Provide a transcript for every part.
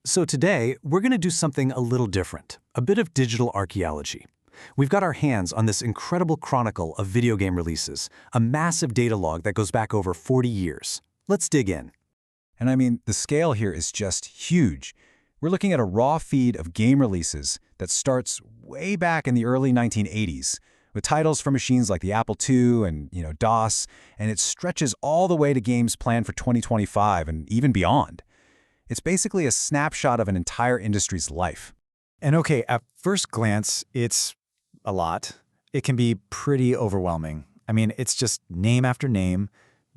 So today, we're going to do something a little different, a bit of digital archaeology. We've got our hands on this incredible chronicle of video game releases, a massive data log that goes back over 40 years. Let's dig in. And I mean, the scale here is just huge. We're looking at a raw feed of game releases that starts way back in the early 1980s, with titles for machines like the Apple II and, DOS, and it stretches all the way to games planned for 2025 and even beyond. It's basically a snapshot of an entire industry's life. And okay, at first glance, it's a lot. It can be pretty overwhelming. I mean, it's just name after name,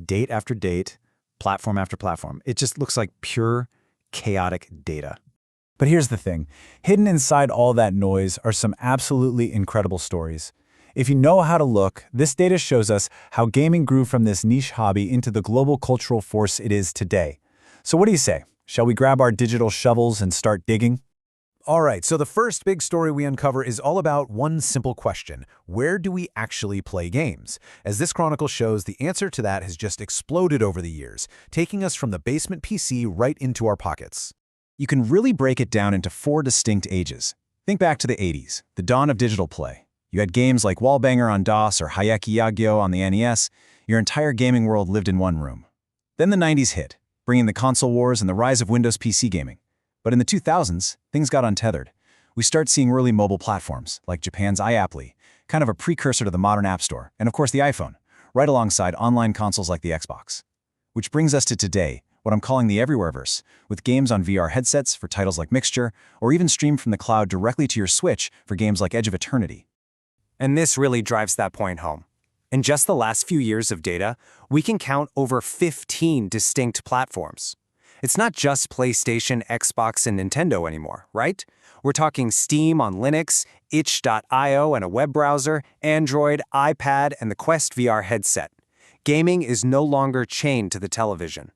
date after date, platform after platform. It just looks like pure, chaotic data. But here's the thing. Hidden inside all that noise are some absolutely incredible stories. If you know how to look, this data shows us how gaming grew from this niche hobby into the global cultural force it is today. So what do you say? Shall we grab our digital shovels and start digging? All right, so the first big story we uncover is all about one simple question. Where do we actually play games? As this chronicle shows, the answer to that has just exploded over the years, taking us from the basement PC right into our pockets. You can really break it down into 4 distinct ages. Think back to the 80s, the dawn of digital play. You had games like Wallbanger on DOS or Hayeki Yagyo on the NES. Your entire gaming world lived in one room. Then the 90s hit, bringing the console wars and the rise of Windows PC gaming. But in the 2000s, things got untethered. We start seeing early mobile platforms, like Japan's iApply, kind of a precursor to the modern App Store, and of course the iPhone, right alongside online consoles like the Xbox. Which brings us to today, what I'm calling the Everywhereverse, with games on VR headsets for titles like Mixture, or even streamed from the cloud directly to your Switch for games like Edge of Eternity. And this really drives that point home. In just the last few years of data, we can count over 15 distinct platforms. It's not just PlayStation, Xbox, and Nintendo anymore, right? We're talking Steam on Linux, itch.io and a web browser, Android, iPad, and the Quest VR headset. Gaming is no longer chained to the television.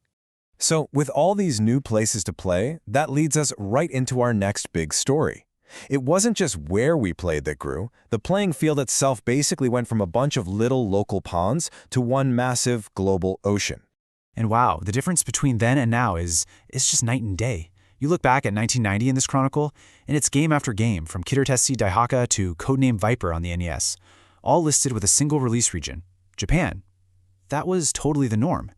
So with all these new places to play, that leads us right into our next big story. It wasn't just where we played that grew. The playing field itself basically went from a bunch of little local ponds to one massive global ocean. And wow, the difference between then and now it's just night and day. You look back at 1990 in this chronicle, and it's game after game, from Kitertesi Daihaka to Codename Viper on the NES, all listed with a single release region, Japan. That was totally the norm.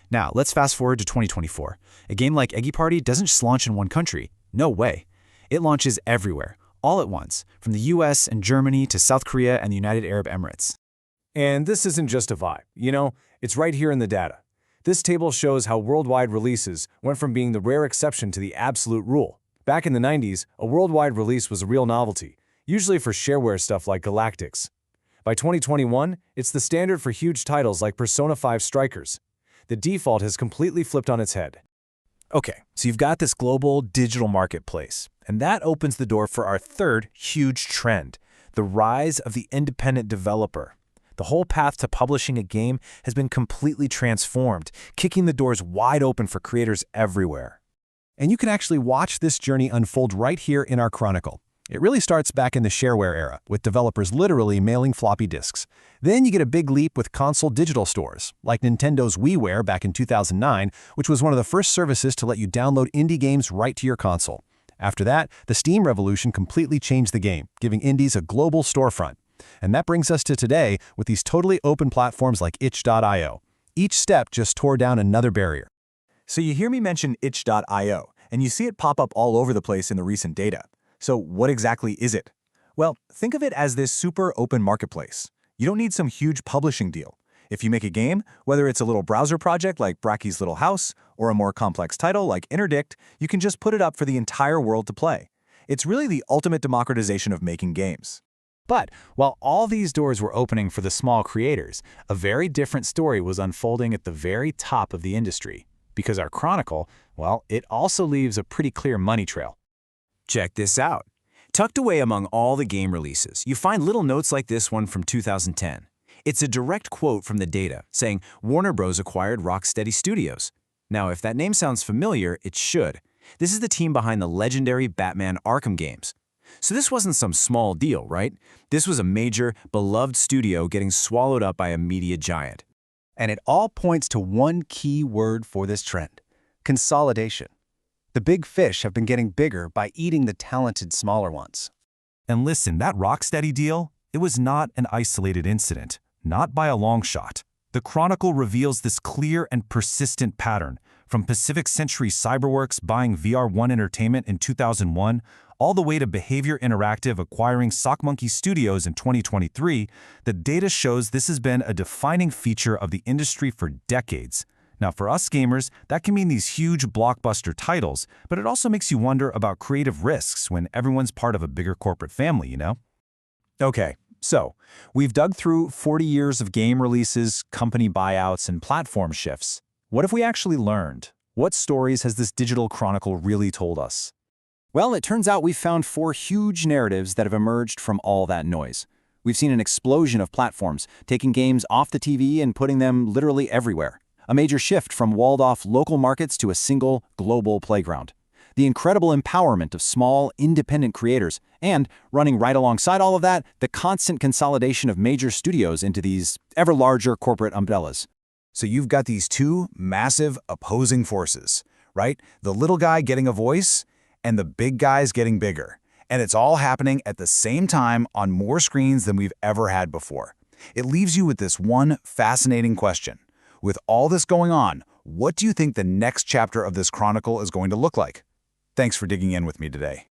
Now, let's fast forward to 2024. A game like Eggy Party doesn't just launch in one country. No way. It launches everywhere, all at once, from the US and Germany to South Korea and the United Arab Emirates. And this isn't just a vibe, it's right here in the data. This table shows how worldwide releases went from being the rare exception to the absolute rule. Back in the 90s, a worldwide release was a real novelty, usually for shareware stuff like Galactics. By 2021, it's the standard for huge titles like Persona 5 Strikers. The default has completely flipped on its head. Okay, so you've got this global digital marketplace, and that opens the door for our third huge trend, the rise of the independent developer. The whole path to publishing a game has been completely transformed, kicking the doors wide open for creators everywhere. And you can actually watch this journey unfold right here in our chronicle. It really starts back in the shareware era, with developers literally mailing floppy disks. Then you get a big leap with console digital stores, like Nintendo's WiiWare back in 2009, which was one of the first services to let you download indie games right to your console. After that, the Steam revolution completely changed the game, giving indies a global storefront. And that brings us to today with these totally open platforms like itch.io. Each step just tore down another barrier. So you hear me mention itch.io, and you see it pop up all over the place in the recent data. So what exactly is it? Well, think of it as this super open marketplace. You don't need some huge publishing deal. If you make a game, whether it's a little browser project like Bracky's Little House or a more complex title like Interdict, you can just put it up for the entire world to play. It's really the ultimate democratization of making games. But while all these doors were opening for the small creators, a very different story was unfolding at the very top of the industry. Because our chronicle, well, it also leaves a pretty clear money trail. Check this out. Tucked away among all the game releases, you find little notes like this one from 2010. It's a direct quote from the data, saying Warner Bros. Acquired Rocksteady Studios. Now, if that name sounds familiar, it should. This is the team behind the legendary Batman Arkham games. So this wasn't some small deal, right? This was a major, beloved studio getting swallowed up by a media giant. And it all points to one key word for this trend: consolidation. The big fish have been getting bigger by eating the talented smaller ones. And listen, that Rocksteady deal, it was not an isolated incident, not by a long shot. The Chronicle reveals this clear and persistent pattern, from Pacific Century Cyberworks buying VR1 Entertainment in 2001, all the way to Behavior Interactive acquiring SockMonkey Studios in 2023. The data shows this has been a defining feature of the industry for decades. Now, for us gamers, that can mean these huge blockbuster titles, but it also makes you wonder about creative risks when everyone's part of a bigger corporate family, you know? Okay, so we've dug through 40 years of game releases, company buyouts, and platform shifts. What have we actually learned? What stories has this digital chronicle really told us? Well, it turns out we've found 4 huge narratives that have emerged from all that noise. We've seen an explosion of platforms, taking games off the TV and putting them literally everywhere. A major shift from walled-off local markets to a single, global playground. The incredible empowerment of small, independent creators, and, running right alongside all of that, the constant consolidation of major studios into these ever larger corporate umbrellas. So you've got these two massive opposing forces, right? The little guy getting a voice and the big guys getting bigger. And it's all happening at the same time on more screens than we've ever had before. It leaves you with this one fascinating question. With all this going on, what do you think the next chapter of this chronicle is going to look like? Thanks for digging in with me today.